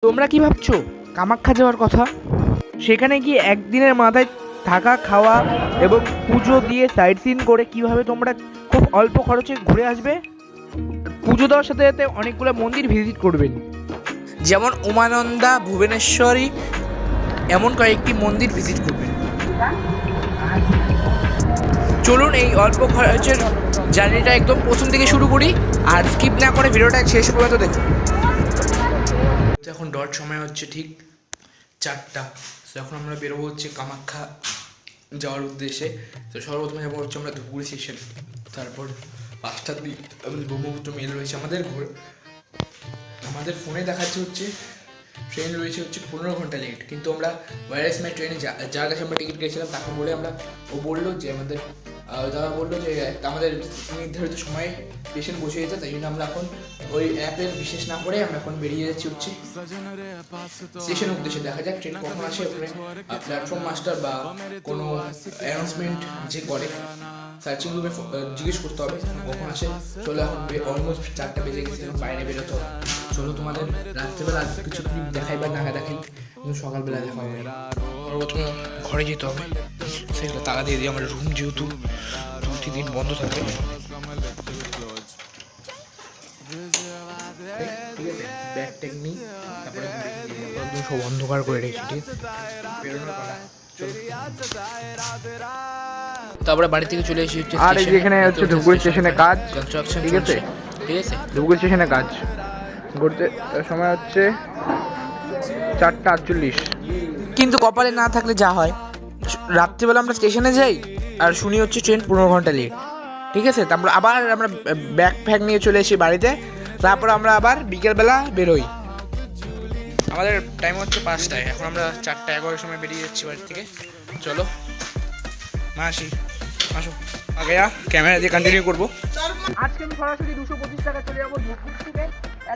তোমরা কি ভাবছো কামাখ্যা যাওয়ার কথা? সেখানে গিয়ে একদিনের মাথায় থাকা খাওয়া এবং পুজো দিয়ে সাইট সিন করে কিভাবে তোমরা খুব অল্প খরচে ঘুরে আসবে। পুজো দেওয়ার সাথে সাথে অনেকগুলো মন্দির ভিজিট করবেন, যেমন উমানন্দা, ভুবনেশ্বরী, এমন কয়েকটি মন্দির ভিজিট করবেন। চলুন এই অল্প খরচের জার্নিটা একদম প্রথম থেকে শুরু করি, আর স্কিপ না করে ভিডিওটা শেষ পর্যন্ত দেখুন। এখন ডট সময় হচ্ছে ঠিক 4টা। তো এখন আমরা বেরোবো হচ্ছে কামাখ্যা যাওয়ার উদ্দেশ্যে। তো সর্বপ্রথমে যাবো হচ্ছে আমরা ধুপগুড়ি স্টেশন, তারপর 5টার দিকে ব্রহ্মপুত্র মেল রয়েছে আমাদের ফোনে দেখাচ্ছে হচ্ছে ট্রেন রয়েছে হচ্ছে 15 ঘন্টা লেট, কিন্তু আমরা ওয়ারএস মাই ট্রেনে যার কাছে আমরা টিকিট গেছিলাম তাকে বলে ও বললো যে দাদা বললো যে আমাদের নির্ধারিত সময়ে স্টেশন বসে যেতে, তাই জন্য আমরা এখন ওই অ্যাপের বিশেষ না করে আমরা এখন বেরিয়ে যাচ্ছি হচ্ছে স্টেশনের উদ্দেশ্যে। দেখা যাক ট্রেন কখন আসে। ওখানে প্ল্যাটফর্ম মাস্টার বা কোনো অ্যানাউন্সমেন্ট যে করে সার্চিং রুমে জিজ্ঞেস করতে হবে কখন আসে। চলো এখন অলমোস্ট 4টা বেজে গেছে, বাইরে বেরোতে হবে। চলো তোমাদের রাত্রেবেলা কিছু ক্লিপ দেখাই বা না দেখাই, কিন্তু সকালবেলা দেখা হবে। প্রথমে ঘরে যেতে হবে, সেগুলো তালা দিয়ে দিই। আমার রুম যেহেতু 2-3 দিন বন্ধ থাকবে, ঠিক আছে, ব্যাগ ট্যাগ নিই, তারপরে একদম সব অন্ধকার করে রেখেছি, ঠিক আছে, বেরোনোর পালা। তারপরে বাড়ি থেকে চলে এসেছি হচ্ছে, আর এই যেখানে হচ্ছে ধুপগুড়ি স্টেশনে কাজ, কনস্ট্রাকশন, ঠিক আছে, ধুপগুড়ি স্টেশনে কাজ করতে সময় হচ্ছে 4:48। কিন্তু কপালে না থাকলে যা হয়, রাত্রিবেলা আমরা স্টেশনে যাই আর শুনি হচ্ছে ট্রেন 15 ঘন্টা লেট, ঠিক আছে। তারপর আবার আমরা ব্যাগ ফ্যাগ নিয়ে চলে এসেছি বাড়িতে। তারপর আমরা আবার বিকেলবেলা বেরোই। আমাদের টাইম হচ্ছে 5টায়, এখন আমরা 4:11 সময় বেরিয়ে যাচ্ছি বাড়ি থেকে। চলো মাসি আসো আগে, ক্যামেরা দিয়ে কন্টিনিউ করবো। আজকে আমি সরাসরি 225 টাকা চলে যাবো ধুপগুড়ি থেকে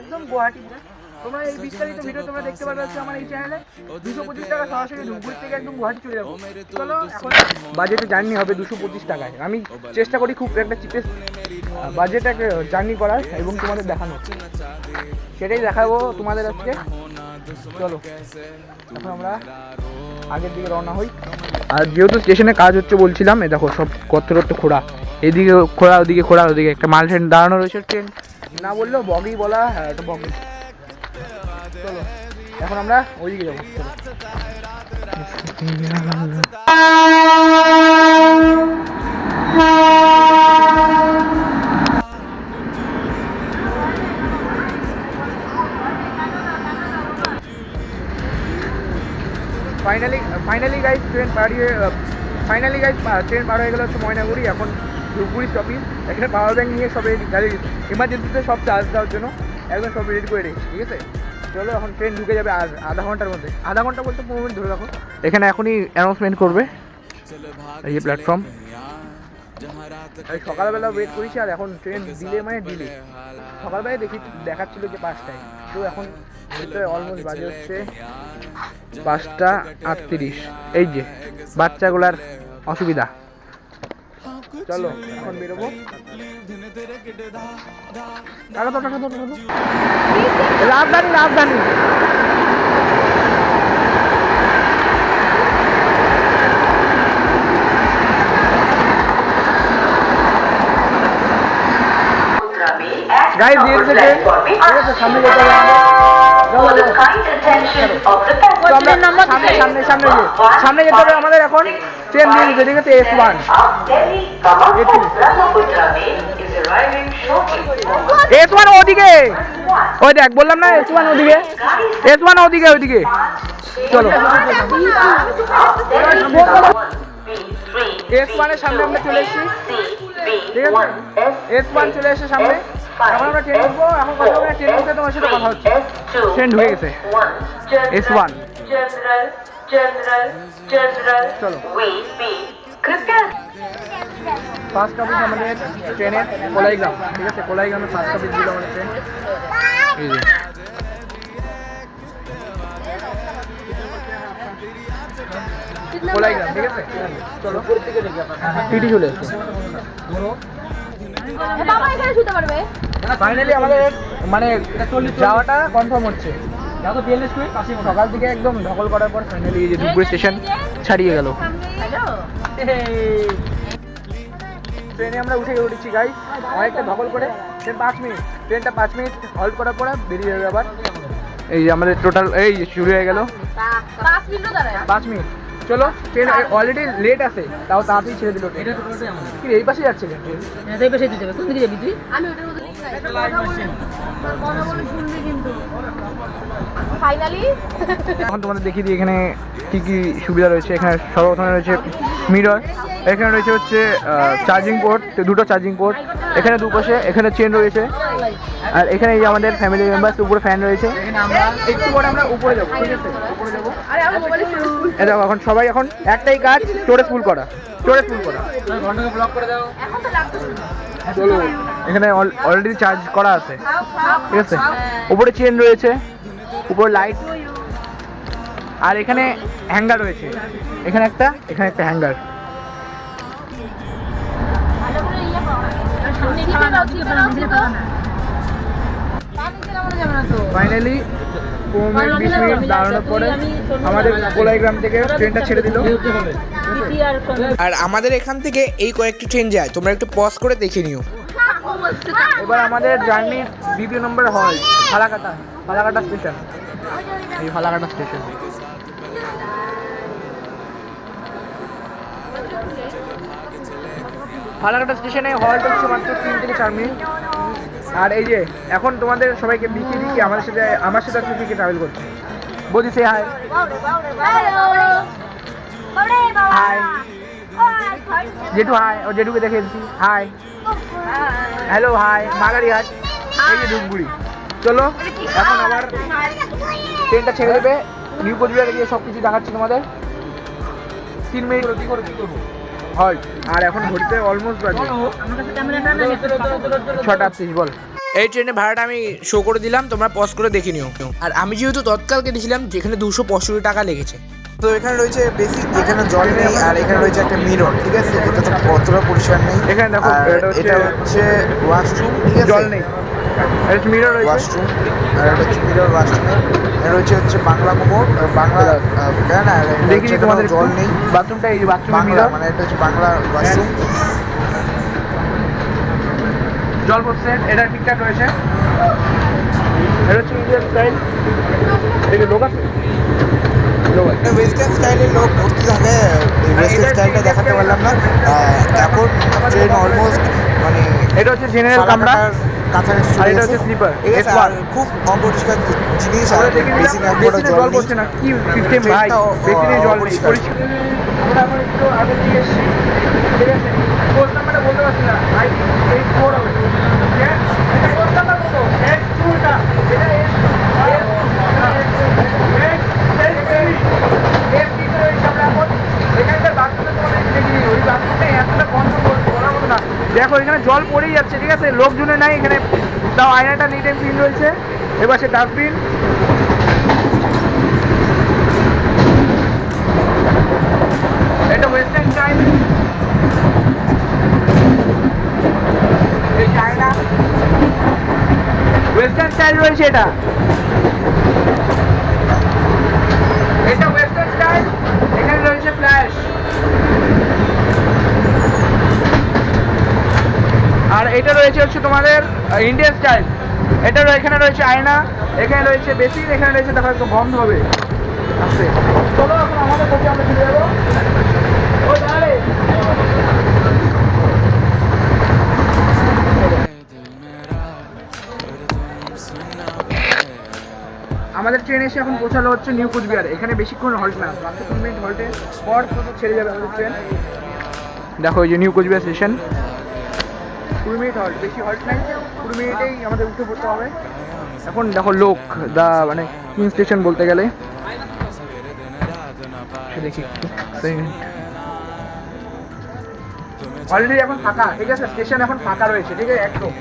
একদম গুয়াহাটিতে। তোমরা এই বিস্তারিত ভিডিও তোমরা দেখতে পারবে হচ্ছে আমার এই চ্যানেলে। 225 টাকা সরাসরি ধুপগুড়ি থেকে একদম গুয়াহাটি চলে যাবো। চলো এখন বাজেটে জার্নি হবে 225 টাকায়। আমি চেষ্টা করি খুব একটা চিপেস্ট বাজেটে জার্নি করার এবং তোমাদের দেখানো, সেটাই দেখাবো তোমাদের আজকে। চলো এখন আমরা আগের দিকে রওনা হই। আর যেহেতু স্টেশনে কাজ হচ্ছে বলছিলাম, এই দেখো সব কত খোঁড়া, এদিকে খোঁড়া, ওদিকে খোঁড়া, ওদিকে একটা মাল ট্রেন দাঁড়ানো রয়েছে। ট্রেন না বললেও বগি বলা, হ্যাঁ একটা বগি। চলো এখন আমরা ওইদিকে যাবো। ফাইনালি গাইস ট্রেন পার হয়ে গেল হচ্ছে ময়নাগুড়ি। এখন ধূপগুড়ি স্টপিং। এখানে পাওয়ার ব্যাঙ্ক নিয়ে সব গাড়ি এমার্জেন্সিতে সব চার্জ দেওয়ার জন্য একদম সব রেডি করে রেখেছি, ঠিক আছে। চলো এখন ট্রেন ঢুকে যাবে আর আধা ঘন্টার মধ্যে। আধা ঘন্টা বলতে 15 মিনিট ধরে রাখো। এখানে এখনই অ্যানাউন্সমেন্ট করবে এই যে প্ল্যাটফর্ম। সকালবেলা ওয়েট করেছি আর এখন ট্রেন ডিলে। সকালবেলায় দেখাচ্ছিল যে 5টায়, তো এখন অলমোস্ট বাজে হচ্ছে 5:38। এই যে বাচ্চাগুলার অসুবিধা। চলো এখন বেরোবো। রাজধানী গাইস দিয়ে থেকে সামনে যেতে হবে। সামনে যেতে হবে আমাদের। এখন ট্রেন দিয়ে দিতে, ঠিক আছে। S1 ওদিকে, ওই দেখ বললাম না, S1 ওদিকে। চলো S1 এর সামনে আমরা চলে এসেছি, ঠিক আছে। S1 চলে এসে সামনে। এখন আমরা ট্রেন উঠবো। এখন কথা বলবো, ট্রেন উঠে তোমার সাথে কথা হচ্ছে। ট্রেন ঢুকে গেছে S1। চলো ফার্স্ট স্টপেজ আমাদের ট্রেনের কোলাইগ্রাম, ঠিক আছে। কোলাইগ্রামে ফার্স্ট স্টপেজ দিল আমাদের ট্রেন। এই যে কোলাইগ্রাম, ঠিক আছে। চলো টিটি চলে এসছে। ফাইনালি আমাদের মানে যাওয়াটা কনফার্ম হচ্ছে। সকাল থেকে একদম ধকল করার পর ফাইনালি এই যে ধূপগুড়ি স্টেশন ছাড়িয়ে গেল। ট্রেনে আমরা উঠেছি গাইস, অনেকটা ধকল করে। 5 মিনিট, ট্রেনটা 5 মিনিট হল্ট করার পরে বেরিয়ে যাবে আবার। এই যে আমাদের টোটাল এই শুরু হয়ে গেল 5 মিনিট। চলো, ট্রেন অলরেডি লেট আছে, তাও তাড়াতাড়ি ছেড়ে দিল। কি এই পাশে যাচ্ছে ট্রেন? এই পাশে দিতে হবে। কোন দিকে যাবি তুই? আমি ওটার মধ্যে কথা বলে শুনবি কিন্তু। ফাইনালি এখন তোমাদের দেখিয়ে দিই এখানে কি কি সুবিধা রয়েছে। এখানে সর্বপ্রথমে রয়েছে মিরর, এখানে রয়েছে হচ্ছে চার্জিং পোর্ট, দুটো চার্জিং পোর্ট, এখানে দুপাশে এখানে চেন রয়েছে। আর এখানে এই যে আমাদের ফ্যামিলি মেম্বার্স, উপরে ফ্যান রয়েছে। একটু পরে আমরা উপরে যাবো, ঠিক আছে? উপরে যাবো। এই দেখো এখন সবাই, এখন একটাই কাজ, স্টোরেজ ফুল করা, স্টোরেজ ফুল করা। ব্লক করে দাও। চলো, এখানে অলরেডি চার্জ করা আছে, ঠিক আছে? উপরে চেন রয়েছে, উপরে লাইট, আর এখানে হ্যাঙ্গার রয়েছে। এখানে একটা হ্যাঙ্গার। ফাইনালি 20 মিনিট দাঁড়ানোর পরে আমাদের কোলাইগ্রাম থেকে ট্রেনটা ছেড়ে দিল। আর আমাদের এখান থেকে এই কয়েকটি ট্রেন যায়, তোমরা একটু পজ করে দেখে নিও। এবার আমাদের জার্নির 2 নম্বর হল ফালাকাটা স্টেশন। এই ফালাকাটা স্টেশন। ফালাকাটা স্টেশনে হল্ট হচ্ছে মাত্র 3 থেকে 4 মিনিট। আর এই যে এখন তোমাদের সবাইকে দেখিয়ে দিই আমার সাথে আজকে কে ট্রাভেল করছে। বৌদি সে হাই। হাই জেঠু, হাই। ও জেঠুকে দেখে দিচ্ছি, হাই। Hello, high. বাগাড়িহাট, এই যে ধূপগুড়ি। চলো, এখন আবার ট্রেনটা ছেড়ে দেবে। নিউ কোচবিহারে গিয়ে সব কিছু দেখাচ্ছি তোমাদের। 3 মিনিট হল্ট। আর এখন ঘড়িতে অলমোস্ট বাজে 6:38। বল, এই ট্রেনের ভাড়াটা আমি শো করে দিলাম, তোমরা পজ করে দেখে নিও। আর আমি যেহেতু তৎকাল কেটেছিলাম, যেখানে 265 টাকা লেগেছে। তো এখানে রয়েছে বেসিক, এখানে জল নেই, আর এখানে রয়েছে একটা মিরর, ঠিক আছে? এটা তো অতটা পরিষ্কার নেই। এখানে দেখো, এটা হচ্ছে ওয়াশরুম, ঠিক আছে? জল নেই, এটা মিরর রয়েছে, ওয়াশরুম। আর এটা হচ্ছে মিরর, ওয়াশরুম। এটা হচ্ছে বাংলা কোমর, বাংলা ফ্যান। আর দেখি তোমাদের জল নেই। বাথরুমটা এই বাথরুম মিরর, মানে এটা হচ্ছে বাংলা ওয়াশরুম। জল পড়ছে, এটা ঠিকঠাক রয়েছে। এটা হচ্ছে ইন্ডিয়ান স্টাইল। এটা লোক আছে, ওয়েস্টার্ন স্টাইলের লোক ভর্তি থাকে। ওয়েস্টার্ন স্টাইলটা দেখাতে পারলাম না। এখন ট্রেন অলমোস্ট, মানে এটা হচ্ছে জেনারেল কামরা, কাছাকাছি চলে গেছে। এটা হচ্ছে স্লিপার, আর খুব অপরিষ্কার জিনিস। আর বেসিন একবারও জল পড়ছে না। কি সিস্টেম ভাই, বেসিনে জল পরিষ্কার। আমরা এখন একটু আগে দিয়ে এসেছি, ঠিক আছে? কোড নাম্বারটা বলতে পারছি না, 584 হবে। এটা কোড নাম্বার কত? S2টা, এটা দেখো এখানে জল পড়েই যাচ্ছে, ঠিক আছে? লোকজনে নাই এখানে, তাও আয়নাটা নিট এন্ড ক্লিন রয়েছে। এবার সে ডাস্টবিন। এটা ওয়েস্টার্ন স্টাইল, এই চায়না ওয়েস্টার্ন স্টাইল রয়েছে। এটা ওয়েস্টার্ন স্টাইল। এখানে রয়েছে ফ্ল্যাশ। আর এটা রয়েছে হচ্ছে তোমাদের ইন্ডিয়ান স্টাইল। এখানে রয়েছে আয়না, এখানে রয়েছে বেসিন, এখানে রয়েছে, দেখো একটু বন্ধ হবে। আচ্ছা, চলো এখন আমাদের কোচে আমরা চলে যাবো। আমাদের ট্রেন এসে এখন পৌঁছালো হচ্ছে নিউ কোচবিহার। এখানে বেশিক্ষণ হল্ট না, 3 মিনিট হল্টে পর ছেড়ে যাবে আমাদের ট্রেন। দেখো এই যে new Cooch Behar station. 2 minute halt, বেশি হল্ট নাই, 2 মিনিটেই আমাদের উঠে পড়তে হবে। এখন দেখো লোক, মানে কিং স্টেশন বলতে গেলে। দেখি অলরেডি এখন ফাঁকা, ঠিক আছে? স্টেশন এখন ফাঁকা রয়েছে, ঠিক আছে? একদম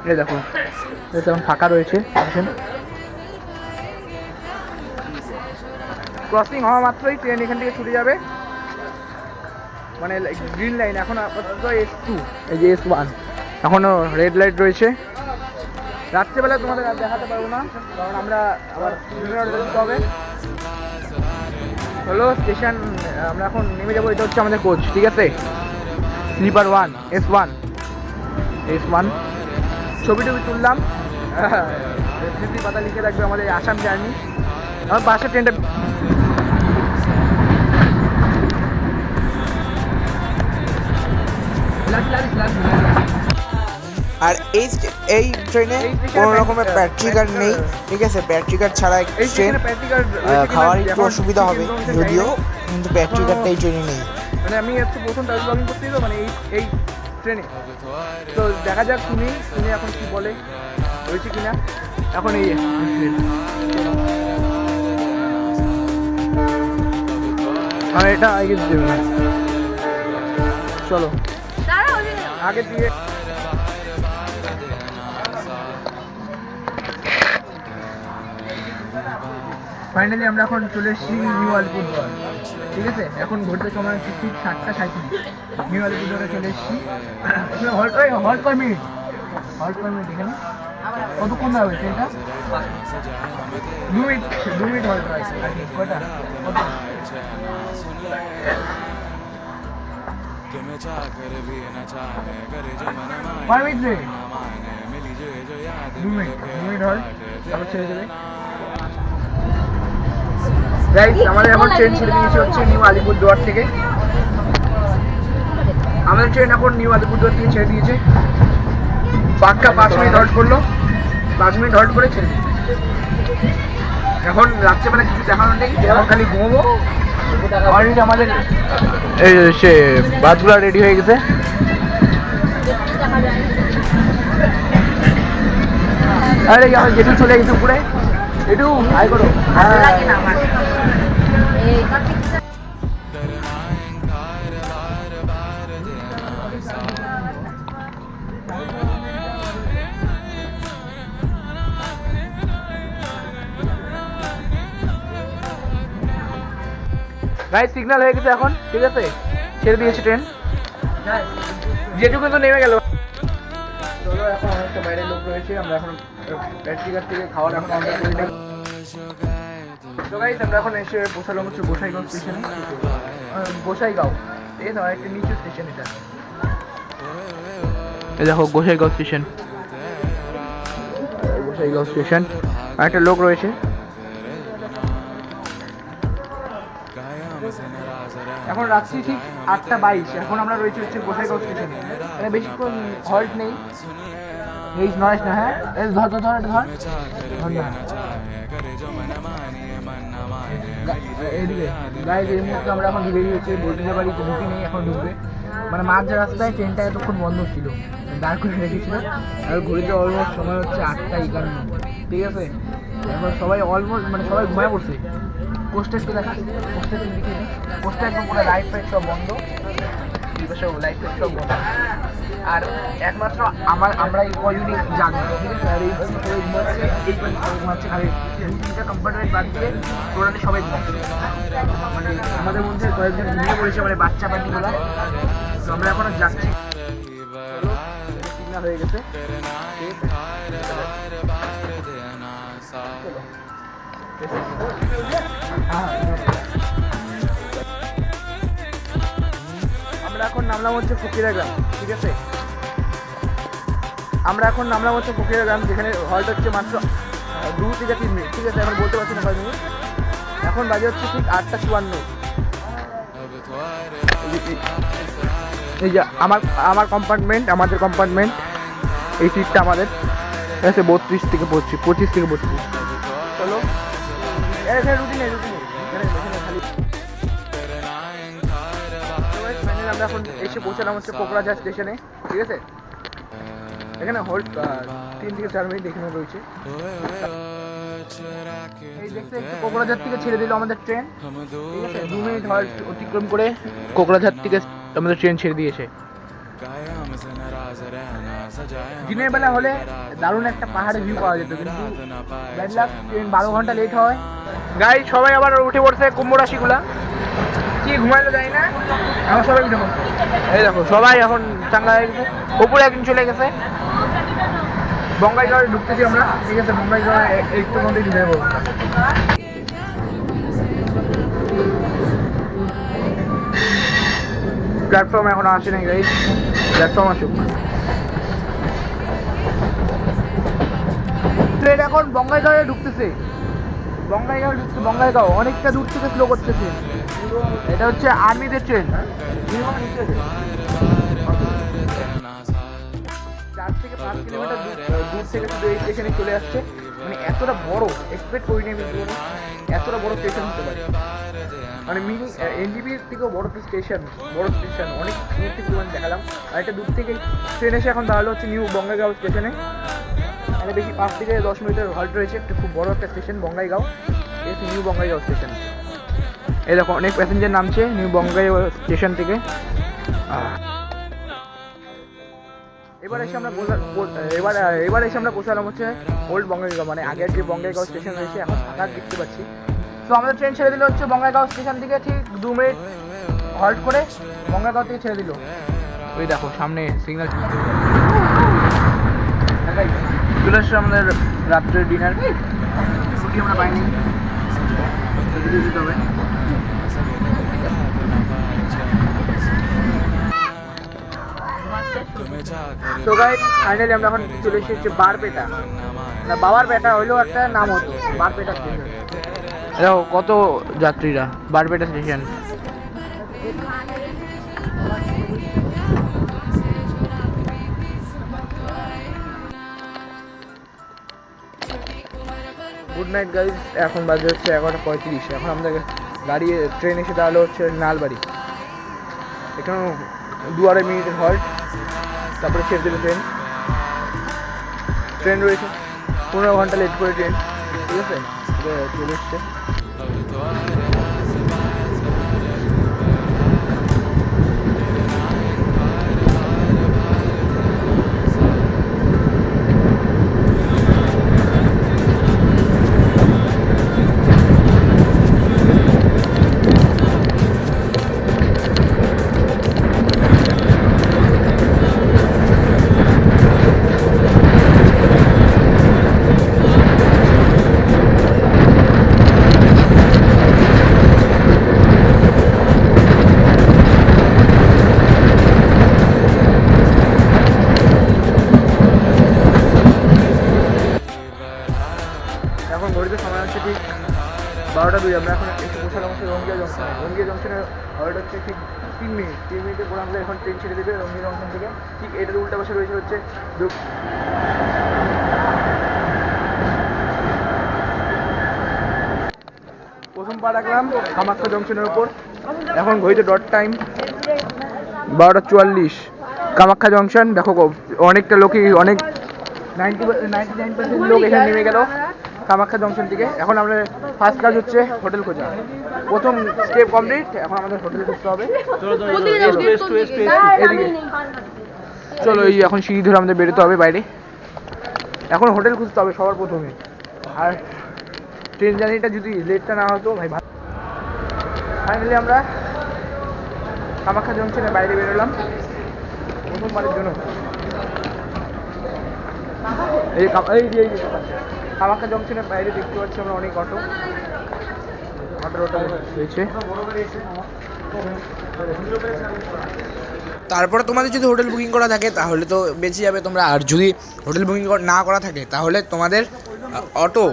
এই দেখো, এটা এখন ফাঁকা রয়েছে। ক্রসিং হওয়া মাত্রই ট্রেন এখান থেকে ছুটে যাবে, মানে গ্রিন লাইন। এখন আপাতত S2, এই যে S1। এখনো রেড লাইট রয়েছে। রাত্রেবেলা তোমাদের আর দেখাতে পারবো না, কারণ আমরা আবার যেতে হবে। হলো স্টেশন, আমরা এখন নেমে যাবো। এটা হচ্ছে আমাদের কোচ, ঠিক আছে, স্লিপার 1 S1। ছবি টবি তুললাম, স্মৃতি পাতা লিখে রাখবে আমাদের আসাম জার্নি। আমার পাশের ট্রেনটা আর এই ট্রেনে কোনো রকমের ব্যাটারি কার্ড নেই, ঠিক আছে, ব্যাটারি কার্ড ছাড়া ট্রেন। খাওয়ার একটু অসুবিধা হবে যদিও, কিন্তু ব্যাটারি কার্ডটা এই ট্রেনে নেই। মানে আমি আজকে প্রথম ট্রাভেল ব্লগিং করতেই তো, মানে এই ট্রেনে তো দেখা যাক তুমি এখন কি বলে, হয়েছে কিনা। এখন এই আর এটা আগে দেবে না, চলো আগে দিয়ে। ফাইনালি আমরা এখন চলে এসেছি নিউ আলিপুরদুয়ার, ঠিক আছে। এখন ঘুরতে সময় হচ্ছে ঠিক 7:37। নিউ আলিপুরদুয়ারে চলে এসেছি। হল্ট কর মিনিট এখানে কতক্ষণ হবে ট্রেনটা? 2 মিনিট হল্ট হয়। কয়টা আমাদের এখন ট্রেন ছেড়ে দিয়েছে হচ্ছে নিউ আলিপুরদুয়ার থেকে। আমাদের ট্রেন এখন নিউ আলিপুরদুয়ার থেকে ছেড়ে দিয়েছে। পাক্কা 5 মিনিট হল্ট করলো, 5 মিনিট হল্ট করে ছেড়ে দিয়েছে। এখন রাত্রেবেলা কিছু দেখানো নেই, এখন খালি ঘুমবো। অলরেডি আমাদের এই সে বাসগুলো রেডি হয়ে গেছে। আরে আমার যেটু চলে গেছে উপরে, একটু হাই করো। গাইস সিগন্যাল হয়ে গেছে এখন, ঠিক আছে, ছেড়ে দিয়েছে ট্রেন। যেটুকু তো নেমে গেল। চলো এখন অনেকটা বাইরের লোক রয়েছে, আমরা এখন ব্যাটারি কার থেকে খাওয়ার এখন অর্ডার করি না। তো গাইস আমরা এখন এসে পৌঁছালাম হচ্ছে গোসাইগাঁও স্টেশনে। গোসাইগাঁও, ঠিক আছে, একটা নিচু স্টেশন এটা। এই দেখো গোসাইগাঁও স্টেশন, গোসাইগাঁও স্টেশন। আর একটা লোক রয়েছে। এখন রাত্রি ঠিক 8:22। এখন আমরা রয়েছি হচ্ছে গোসাইগাঁও স্টেশনে। মানে বেশিক্ষণ হল্ট নেই। এই নয়েস না, হ্যাঁ ধর এদিকে গাইজ। এই মুহূর্তে আমরা এখন ঢুকে গিয়েছি বলতে পারি, ঢুকি নেই, এখন ঢুকবে। মানে মাঝ রাস্তায় ট্রেনটা এতক্ষণ বন্ধ ছিল, দাঁড় করে রেখেছিল। আর ঘড়িতে অলমোস্ট সময় হচ্ছে 8:51, ঠিক আছে। এখন সবাই অলমোস্ট মানে সবাই ঘুমায় পড়ছে। পোস্টার একটু দেখা, পোস্টার দিকে পোস্টার একদম পুরো লাইট ফাইট সব বন্ধ, লাইট ফাইট সব বন্ধ। আর একমাত্র আমরা এই কয়জনই জানি, ঠিক আছে। আর এই ঘুমাচ্ছে, আর 2-3টা কম্পার্টমেন্ট বাদ দিয়ে টোটালি সবাই ঘুমাচ্ছে। মানে আমাদের মধ্যে কয়েকজন ঘুমিয়ে পড়েছে, মানে বাচ্চা পাখিগুলো। তো আমরা এখন যাচ্ছি, সিগন্যাল হয়ে গেছে। আমরা এখন নামলাম হচ্ছে ফকিরাগ্রাম, ঠিক আছে। আমরা এখন নামলাম হচ্ছে ফকিরাগ্রাম, যেখানে হল্ট হচ্ছে মাত্র 2 থেকে 3 মিনিট, ঠিক আছে। এখন বলতে পারছি না কয় মিনিট। এখন বাজে হচ্ছে ঠিক 8:54। এই যে আমার কম্পার্টমেন্ট, আমাদের কম্পার্টমেন্ট, এই সিটটা আমাদের, ঠিক আছে। 32 থেকে 25 থেকে 32। চলো এখানে রুটিন নেই, আমরা এখন এসে পৌঁছালাম হচ্ছে কোকরাঝাড় স্টেশনে, ঠিক আছে। এখানে হোল্ড 3 থেকে 4 মিনিট এখানে রয়েছে। এই দেখতে কোকরাঝাড় থেকে ছেড়ে দিল আমাদের ট্রেন, ঠিক আছে। 2 মিনিট হল্ট অতিক্রম করে কোকরাঝাড় থেকে আমাদের ট্রেন ছেড়ে দিয়েছে। দিনের বেলা হলে দারুণ একটা পাহাড়ের ভিউ পাওয়া যেত, কিন্তু ব্যাড লাক, ট্রেন 12 ঘন্টা লেট হয়। গাইজ সবাই আবার উঠে পড়ছে কুম্ভরাশিগুলা। কি কি ঘুমাইলো যাই না, আমার সবাই উঠে পড়ছে। এই দেখো সবাই এখন চাঙ্গা হয়ে গেছে, উপরে একদিন চলে গেছে। বঙ্গাইগাঁও ঢুকতেছি আমরা, ঠিক আছে, বঙ্গাইগাঁও একটু মধ্যেই ঢুকে যাবো। প্ল্যাটফর্ম এখন আসে নাই গাইস, প্ল্যাটফর্ম আসুক। ট্রেন এখন বঙ্গাইগাঁও ঢুকতেছে, বঙ্গাইগাঁও ঢুকছে, বঙ্গাইগাঁও অনেকটা দূর থেকে স্লো করতেছে। এটা হচ্ছে আর্মিদের ট্রেন। 4 থেকে 5 কিলোমিটার দূর থেকে শুধু এই স্টেশনে চলে আসছে। মানে এতটা বড় এক্সপেক্ট করিনি আমি জীবনে এতটা বড় স্টেশন হতে পারে। মানে মিনি এনজিপির থেকেও বড় স্টেশন, অনেক দূর থেকে মানে দেখালাম। আর এটা দূর থেকে ট্রেন এসে এখন দাঁড়ালো হচ্ছে নিউ বঙ্গাইগাঁও স্টেশনে। এখানে বেশি 5 থেকে 10 মিনিটের হল্ট রয়েছে, একটা খুব বড় একটা স্টেশন বঙ্গাইগাঁও, এই নিউ বঙ্গাইগাঁও স্টেশন। এই দেখো অনেক প্যাসেঞ্জার নামছে নিউ বঙ্গাইগাঁও স্টেশন থেকে। এবার এসে আমরা পৌঁছালাম হচ্ছে ওল্ড বঙ্গাইগাঁও, মানে আগের যে বঙ্গাইগাঁও স্টেশন রয়েছে এখন ফাঁকা দেখতে পাচ্ছি। তো আমাদের ট্রেন ছেড়ে দিল হচ্ছে বঙ্গাইগাঁও স্টেশন থেকে, ঠিক 2 মিনিট হল্ট করে বঙ্গাইগাঁও থেকে ছেড়ে দিল। ওই দেখো সামনে সিগন্যাল চলে আসছে আমাদের রাত্রের ডিনার। রুটি আমরা পাইনি, দিতে হবে। তো গাইস ফাইনালি আমরা এখন চলে এসেছি বারপেটা, না বাবার পেটা হইলেও একটা নাম হতো, বারপেটা স্টেশন। দেখো কত যাত্রীরা বারপেটা স্টেশন। গুড নাইট গাইস, এখন বাজে হচ্ছে 11:35। এখন আমাদের গাড়ি ট্রেন এসে দাঁড়ালো হচ্ছে নালবাড়ি। এখানেও 2-2.5 মিনিটের হল্ট, তারপরে ছেড়ে দেবে ট্রেন রয়েছে 15 ঘন্টা লেট করে ট্রেন, ঠিক আছে, চলে এসছে। এখন ঘড়িতে সময় হচ্ছে ঠিক 12:02। আমরা এখন একটু পৌঁছালাম হচ্ছে রঙ্গিয়া জংশনে। রঙ্গিয়া জংশনের হল্ট হচ্ছে ঠিক 3 মিনিটের পর আমাদের এখন ট্রেন ছেড়ে দেবে রঙ্গিয়া জংশন থেকে। ঠিক এটার উল্টা পাশে রয়েছে হচ্ছে প্রথম পা রাখলাম কামাখ্যা জংশনের উপর। এখন ঘড়িতে ডট টাইম 12:44। কামাখ্যা জংশন দেখো অনেকটা লোকই, অনেক 99% লোক এখানে নেমে গেল কামাখ্যা জংশন থেকে। এখন আমাদের ফার্স্ট কাজ হচ্ছে হোটেল খোঁজা। প্রথম স্টেপ কমপ্লিট, এখন আমাদের হোটেল খুঁজতে হবে। চলো এই এখন সিঁড়ি ধরে আমাদের বেরোতে হবে বাইরে। এখন হোটেল খুঁজতে হবে সবার প্রথমে। আর ট্রেন জার্নিটা যদি লেটটা না হতো ভাই ভালো। ফাইনালি আমরা কামাখ্যা জংশনের বাইরে বেরোলাম প্রথমবারের জন্য। এই কামাখ্যা জংশনের বাইরে দেখতে পাচ্ছি আমরা অনেক অটো রয়েছে। তারপরে তোমাদের যদি হোটেল বুকিং করা থাকে তাহলে তো বেঁচে যাবে তোমরা, আর যদি হোটেল বুকিং না করা থাকে তাহলে তোমাদের অটো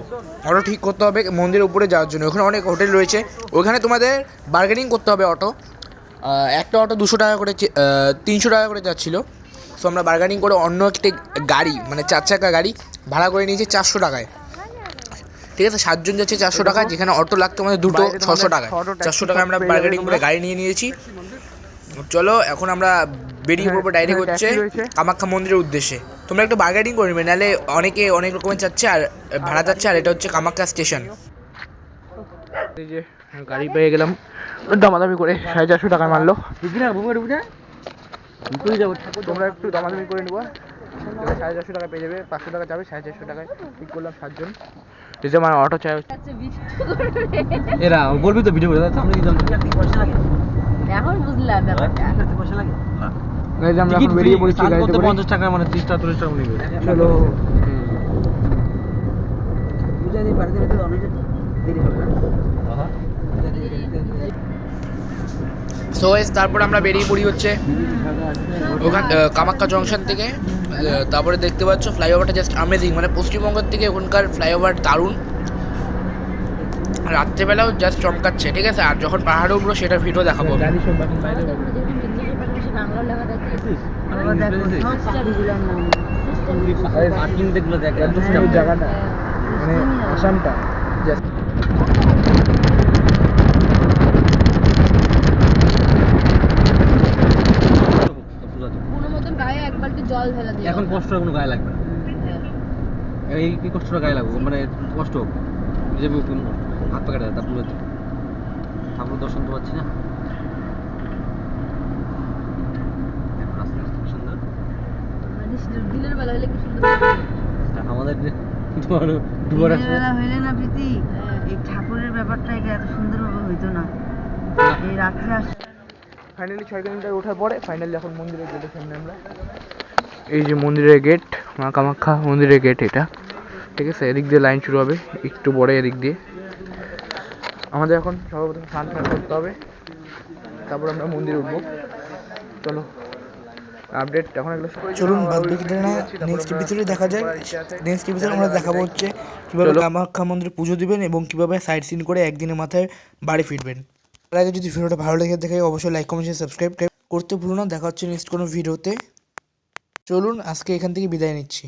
ঠিক করতে হবে মন্দিরের উপরে যাওয়ার জন্য। ওখানে অনেক হোটেল রয়েছে, ওখানে তোমাদের বার্গেনিং করতে হবে অটো। একটা অটো 200 টাকা করে 300 টাকা করে যাচ্ছিলো। সো আমরা বার্গেনিং করে অন্য একটি গাড়ি, মানে 4 চাকা গাড়ি ভাড়া করে নিয়েছি 400 টাকায়, ঠিক আছে। 7 জন যাচ্ছে 400 টাকা, যেখানে অটো লাগতো আমাদের দুটো 600 টাকায়। 400 টাকায় আমরা বার্গেনিং করে গাড়ি নিয়ে নিয়েছি। চলো এখন আমরা বেরিয়ে পড়বো ডাইরেক্ট হচ্ছে কামাখ্যা মন্দিরের উদ্দেশ্যে। তোমরা একটু বার্গেনিং করে নেবে, নাহলে অনেকে অনেক রকমের চাচ্ছে আর ভাড়া যাচ্ছে। আর এটা হচ্ছে কামাখ্যা স্টেশন। এই যে গাড়ি পেয়ে গেলাম, দামাদামি করে 450 টাকা মারলো। তোমরা একটু দামাদামি করে নেবো, 450 টাকা পেয়ে যাবে। 500 টাকা যাবে, 450 টাকায় ঠিক করলাম 7 জন। এই যে আমার অটো চাই, এরা বলবি তো ভিডিও করে সামনে কি জানতো এখন বুঝলাম ব্যাপারটা। গাইজ আমরা এখন বেরিয়ে পড়েছি গাড়িতে করে। 50 টাকা মানে 30 টাকা 40 টাকা নেবে। চলো সো গাইজ তারপর আমরা বেরিয়ে পড়ি হচ্ছে ওখান কামাখ্যা জংশন থেকে। তারপরে দেখতে পাচ্ছ ফ্লাইওভারটা জাস্ট অ্যামেজিং, মানে পশ্চিমবঙ্গের থেকে ওখানকার ফ্লাইওভার দারুণ, রাত্রেবেলাও জাস্ট চমকাচ্ছে, ঠিক আছে। আর যখন পাহাড়ে উঠবো সেটা ভিডিও দেখাবো। পার্কিং দেখলো দেখ এত জায়গাটা মানে আসামটা জাস্ট কোনো মতন গায়ে এক বালতি জল ঢেলা দিও। এখন কষ্ট কোনো গায়ে লাগবে না। এই কি কষ্টটা গায়ে লাগবে মানে কষ্ট যে হাত পা কাটা তারপরে ঠাকুর দর্শন তো পাচ্ছি না। সুন্দর দিনের বেলা হলে কি সুন্দর। আমাদের দিনের বেলা হইলে না প্রীতি এই ঠাকুরের ব্যাপারটা এত সুন্দরভাবে হইতো না, এই রাত্রে ফাইনালি 6 কিলোমিটার ওঠার পরে ফাইনালি এখন মন্দিরের গেটের সামনে আমরা। এই যে মন্দিরের গেট, মা কামাখ্যা মন্দিরের গেট এটা, ঠিক আছে। এদিক দিয়ে লাইন শুরু হবে একটু পরে, এদিক দিয়ে আমাদের এখন সর্বপ্রথম স্নান করতে হবে, তারপর আমরা মন্দিরে উঠবো। চলো আপডেট এখন এগুলো চলুন বাদ বাকিটা না নেক্সট এপিসোডে দেখা যায়। নেক্সট এপিসোডে আমরা দেখাবো হচ্ছে কীভাবে কামাখ্যা মন্দিরে পুজো দিবেন এবং কীভাবে সাইট সিন করে একদিনের মাথায় বাড়ি ফিরবেন। তার আগে যদি ভিডিওটা ভালো লেগে থাকে অবশ্যই লাইক কমেন্ট সাবস্ক্রাইব করতে ভুলো না। দেখা হচ্ছে নেক্সট কোনো ভিডিওতে। চলুন আজকে এখান থেকে বিদায় নিচ্ছি।